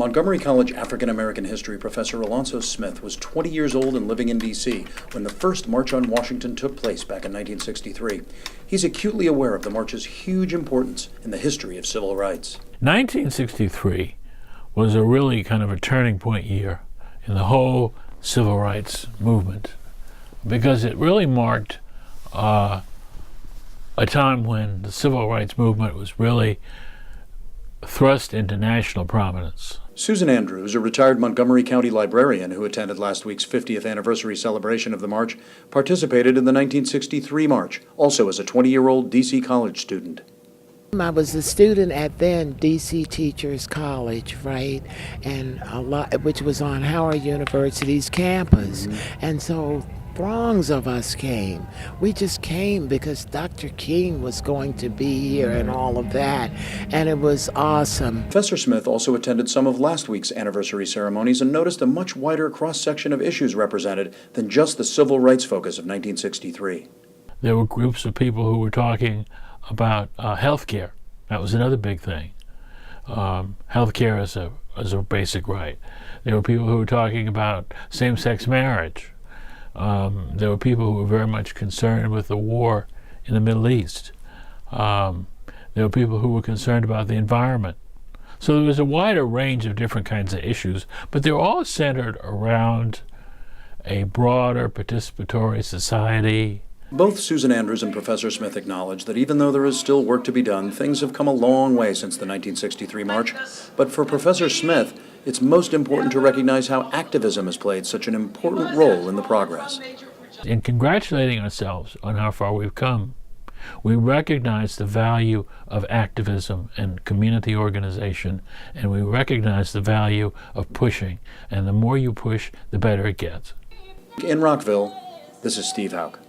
Montgomery College African-American history professor Alonzo Smith was 20 years old and living in D.C. when the first March on Washington took place back in 1963. He's acutely aware of the march's huge importance in the history of civil rights. 1963 was a really kind of a turning point year in the whole civil rights movement, because it really marked a time when the civil rights movement was really thrust into national prominence. Susan Andrews, a retired Montgomery County librarian who attended last week's 50th anniversary celebration of the march, participated in the 1963 march, also as a 20-year-old D.C. college student. I was a student at then D.C. Teachers College, right, and which was on Howard University's campus, and so throngs of us came. We just came because Dr. King was going to be here and all of that, and it was awesome. Professor Smith also attended some of last week's anniversary ceremonies and noticed a much wider cross-section of issues represented than just the civil rights focus of 1963. There were groups of people who were talking about health care. That was another big thing. Health care as a basic right. There were people who were talking about same-sex marriage. There were people who were very much concerned with the war in the Middle East. There were people who were concerned about the environment. So there was a wider range of different kinds of issues, but they were all centered around a broader participatory society. Both Susan Andrews and Professor Smith acknowledge that even though there is still work to be done, things have come a long way since the 1963 march. But for Professor Smith, it's most important to recognize how activism has played such an important role in the progress. In congratulating ourselves on how far we've come, we recognize the value of activism and community organization, and we recognize the value of pushing. And the more you push, the better it gets. In Rockville, this is Steve Hauk.